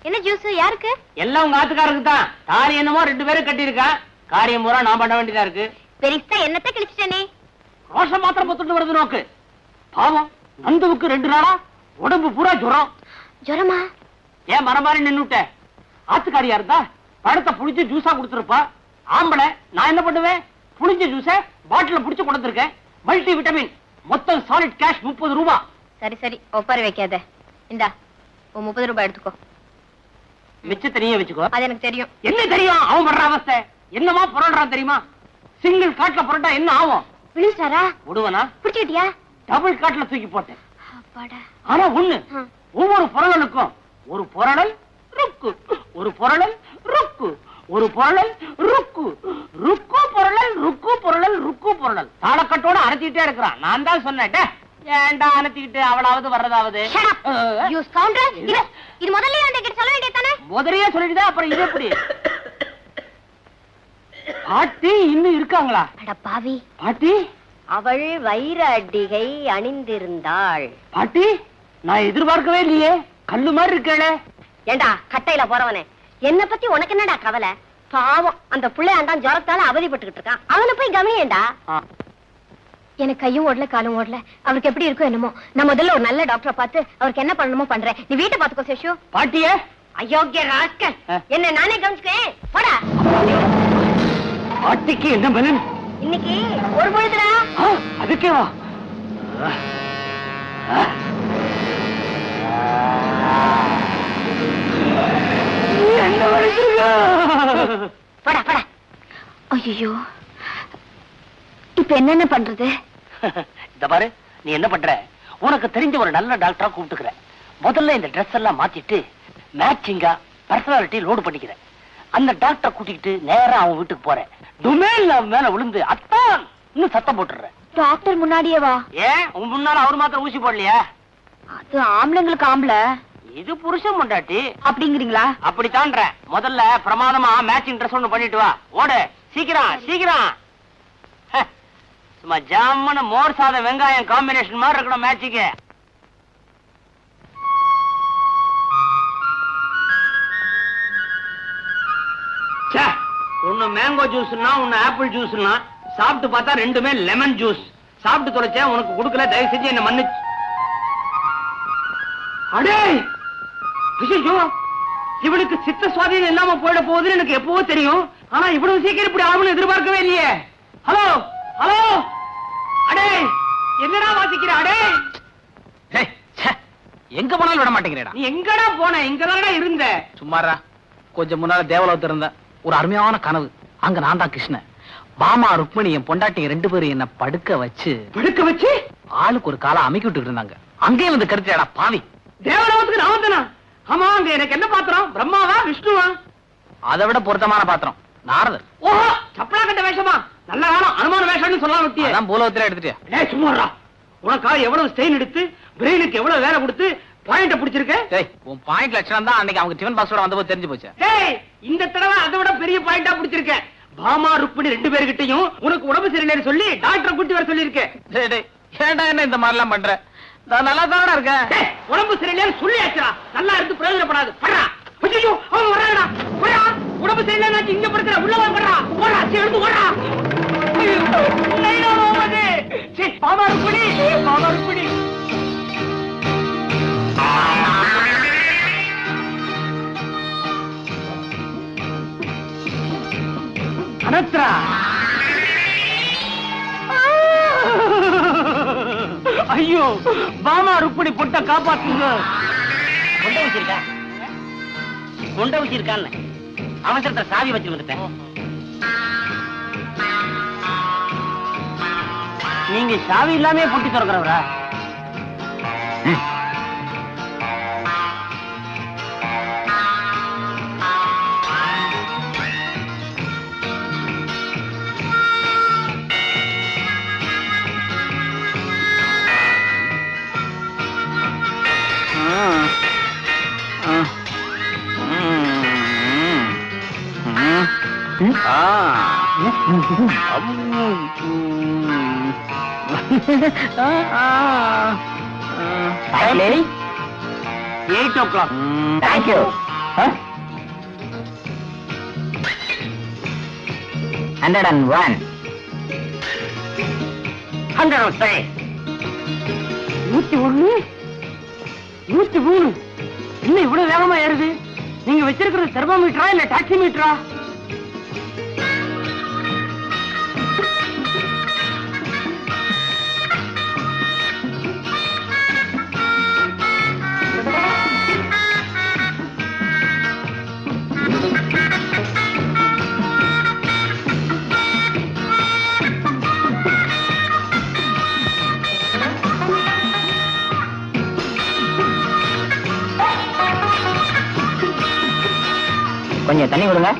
என்ன ஜூஸ்? யாருக்கு? எல்லாம் உங்க ஆத்துக்காரருக்கு தான். தாலி என்னமோ 2 பேரும் கட்டி இருக்கான். காரியம் பூரா நான் பண்ண வேண்டியதா இருக்கு. பெரிசா என்னத்தை கிழிச்சிட்டே? ரோஷம் மாத்திரம் பொத்துட்டு வருது நோக்கு. பாவம் நந்துவுக்கு 2 நாளா உடம்பு பூரா ஜுரம். ஜுரமா? ஏன் மரம் மாதிரி நின்னுட்ட? ஆத்துக்காரியா இருந்தா பழத்தை புளிச்சு ஜூஸா கொடுத்துருப்பா. ஆம்பளை நான் என்ன பண்ணுவேன்? புளிஞ்ச ஜூஸ பாட்டில புடிச்சு கொடுத்துருக்கேன். Multi vitamin. மொத்தம் சாலிட் கேஷ் 30 ரூபாய். சரி சரி, ஒப்பாரி வைக்காத. இந்தா, 30 ரூபாய் எடுத்துக்கோ. மிச்சத்தை நீயே வச்சுக்கோ. அது எனக்கு தெரியும். என்ன தெரியும்? அவன் பண்ற அவஸ்தை என்னமா புரள்றான் தெரியுமா? சிங்கிள் காட்ல புரட்டா என்ன ஆகும்? விழுந்துட்டாரா? விடுவனா? பிடிச்சிட்டியா? டபுள் காட்ல தூக்கி போட்டேன். அப்பாடா. ஆனா ஒண்ணு, ஒவ்வொரு புரளலுக்கும் ஒரு புரளல் ருக்கு, ஒரு புரளல் ருக்கு, ஒரு புரளல் ருக்கு, ருக்கு புரளல் ருக்கு புரளல் ருக்கு புரளல். தாளக்கட்டோட அரைச்சிட்டே இருக்கிறான். நான் தான் சொன்னேன், ஏண்டா அனுத்திக்கிட்டு அவளாவது வர்றதாவது. இது முதல்ல என்கிட்ட சொல்ல வேண்டியதானே? முதலையே சொல்லிட்டு அப்புறம் இது எப்படி? பாட்டி இன்னும் இருக்காங்களா? அட பாவி. பாட்டி, அவள் வைர அடிகை அணிந்திருந்தாள். பாட்டி, நான் எதிர்பார்க்கவே இல்லையே. கல்லு மாதிரி இருக்கே. ஏண்டா கட்டையில போறவனே, என்ன பத்தி உனக்கு என்னடா கவலை? பாவம், அந்த பிள்ளையாண்டான் ஜுரத்தால அவதிப்பட்டுக்கிட்டு இருக்கான். அவனை போய் கவனியேண்டா. எனக்கு கையும் ஓடல காலும் ஓடல. அவருக்கு எப்படி இருக்கும் என்னமோ. நான் முதல்ல ஒரு நல்ல டாக்டரை பார்த்து அவருக்கு என்ன பண்ணணுமோ பண்றேன். நீ வீட்டை பாத்துக்கோ சேஷு. பாட்டியே, அயோக்கிய ராஸ்கல், என்ன நானே கவனிச்சுக்கேன். போடா. பாட்டிக்கு என்ன பலன்? இன்னைக்கு ஒரு பொழுதுடா. அதுக்கே வா. என்ன வலிக்குது? போடா போடா. ஐயோ, இப்ப என்னென்ன பண்றது? இந்த பாரு, நீ என்ன பண்ற? உனக்கு தெரிஞ்ச ஒரு நல்ல டாக்டரா கூப்பிட்டுக்கிற. முதல்ல இந்த ட்ரெஸ் எல்லாம் மாத்திட்டு மேட்சிங்கா பர்சனாலிட்டி லோடு பண்ணிக்கிற. அந்த டாக்டரை கூட்டிக்கிட்டு நேரா அவன் வீட்டுக்கு போறேன். டுமேல் மேல விழுந்து அத்தான் இன்னும் சத்தம் போட்டுற. டாக்டர் முன்னாடியே வா. ஏன் உன் முன்னால அவர் மாத்திரம் ஊசி போடலையா? அது ஆம்பளைங்களுக்கு ஆம்பளை, இது புருஷன் பொண்டாட்டி அப்படிங்கிறீங்களா? அப்படித்தான்ற. முதல்ல பிரமாதமா மேட்சிங் ட்ரெஸ் ஒண்ணு பண்ணிட்டு வா. ஓடு சீக்கிரம் சீக்கிரம். சும்மா ஜாமன மோர் சாதம் வெங்காயம் காம்பினேஷன் மாதிரி இருக்கணும் மேட்சிக்கு. ஒன்னு மேங்கோ ஜூஸ்னா ஒன்னு ஆப்பிள் ஜூஸ்னா சாப்பிட்டு பார்த்தா ரெண்டுமே லெமன் ஜூஸ். சாப்பிட்டு தொலைச்சேன், உனக்கு கொடுக்கல, தயவு செஞ்சு என்ன மன்னிச்சு. அடே ஐயோ, இவளுக்கு சித்த சுவாதீனம் இல்லாம போயிட போகுதுன்னு எனக்கு எப்பவோ தெரியும். ஆனா இவ்வளவு சீக்கிரம் இப்படி ஆகும்னு எதிர்பார்க்கவே இல்லையே. ஹலோ ஹலோ, அடே என்னடா வாசிக்கிற? அடே எங்க போனாலும் விட மாட்டேங்கிறேடா. நீ எங்கடா போன? இங்கதானடா இருந்த. சும்மாரா, கொஞ்சம் முன்னால தேவலோகத்துல இருந்த ஒரு அருமையான கனவு. அங்க நான் தான் கிருஷ்ணன், பாமா ருக்மணி என் பொண்டாட்டி 2 பேரும் என்ன படுக்க வச்சு ஆளுக்கு ஒரு காலை அமைக்கி விட்டுட்டு இருந்தாங்க. அங்கேயும் வந்து கருத்துடா பாவி. தேவலோகத்துக்கு நான் வந்தனா? ஆமா, அங்க எனக்கு என்ன பாத்திரம்? பிரம்மாவா விஷ்ணுவா? அதை விட பொருத்தமான பாத்திரம் நாரதர். ஓஹோ, சப்பலா கட்ட வேஷமா? நல்ல காலம் அனுமான வேஷம்னு சொல்லலாம். விட்டியே அதான் பூலோகத்துல எடுத்துட்டியா? டேய் சும்மாடா, உனக்கா எவ்வளவு ஸ்ட்ரெயின் எடுத்து பிரெயினுக்கு எவ்வளவு வேலை கொடுத்து பாயிண்ட பிடிச்சிருக்க. டேய், உன் பாயிண்ட் லட்சணம் தான் அன்னைக்கு அவங்க டிஃபன் பாக்ஸோட வந்தபோது தெரிஞ்சு போச்சு. டேய், இந்த தடவை அதை விட பெரிய பாயிண்டா பிடிச்சிருக்க. பாமா ருக்மணி 2 பேர்கிட்டயும் உனக்கு உடம்பு சரியில்லைன்னு சொல்லி டாக்டரை கூட்டி வர சொல்லியிருக்கேன். டேய் டேய், ஏன்டா என்ன இந்த மாதிரி எல்லாம் பண்ற? நான் நல்லா தானடா இருக்கேன். டேய், உடம்பு சரியில்லைன்னு சொல்லியாச்சுடா, நல்லா இருந்து பிரயோஜனப்படாது. படுறா. ஐயோ, அவன் வர்றாடா. போடா, உடம்பு சரியில்லைன்னு இங்க படுத்துற, உள்ள வா. படுறா, போடா, சீ எடுத்து ஓடா. லைனா ஓடுது. சீ, பாமா ருக்மணி, பாமா ருக்மணி. அனத்ரா, ஐயோ, பாமா ருக்மணி பொட்ட காப்பாத்துங்க. கொண்ட வச்சிருக்கா, கொண்ட வச்சிருக்கான்னு அவசரத்தை சாவி வச்சு வந்துட்டேன். நீங்க சாவி இல்லாமே பொட்டி திறக்கிறவரா? Actually, 8 o'clock. thank you. Huh? 101. 103. 101, 103. இன்னும் இவ்வளவு வேகமா ஏறுது. நீங்க வச்சிருக்கிறது தெர்மோமீட்டரா இல்ல டாக்ஸி மீட்டரா? கொஞ்சம் தண்ணி கொடுங்க.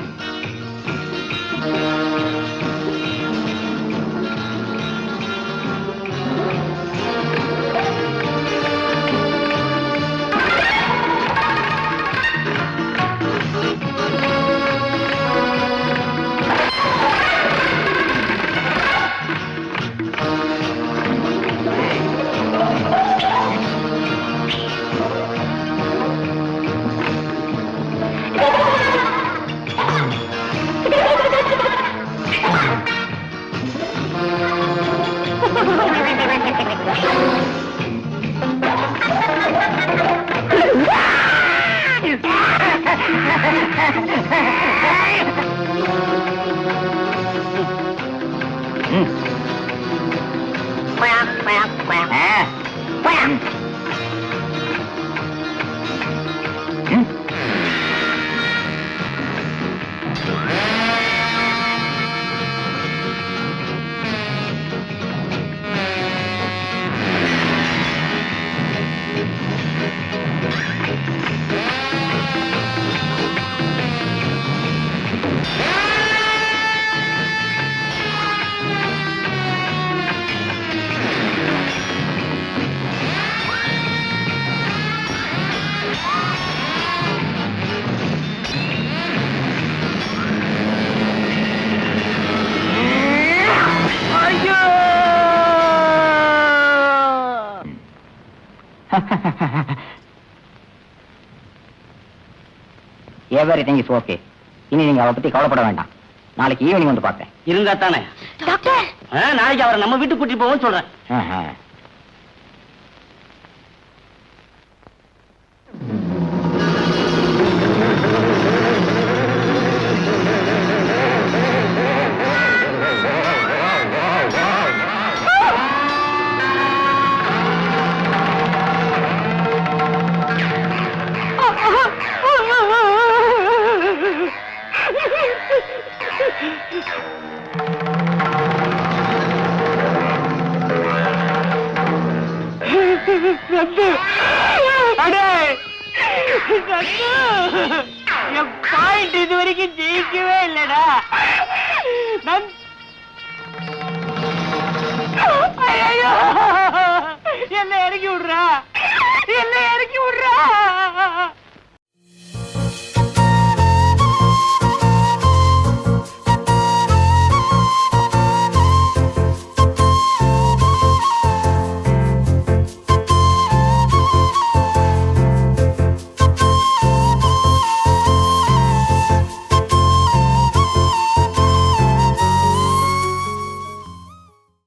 Everything is okay. இனி நீங்க அவ பத்தி கவலைப்பட வேண்டாம். நாளைக்கு ஈவினிங் வந்து பார்த்தேன். இருந்தா தானே. டாக்டர், நாளைக்கு அவரை நம்ம வீட்டுக்கு கூட்டிட்டு போவோம்னு சொல்றேன். என் பாயிண்ட் இது வரைக்கும் ஜெயிக்கவே இல்லடா. என்ன இறக்கி விடுறா, என்ன இறக்கி விடுறா.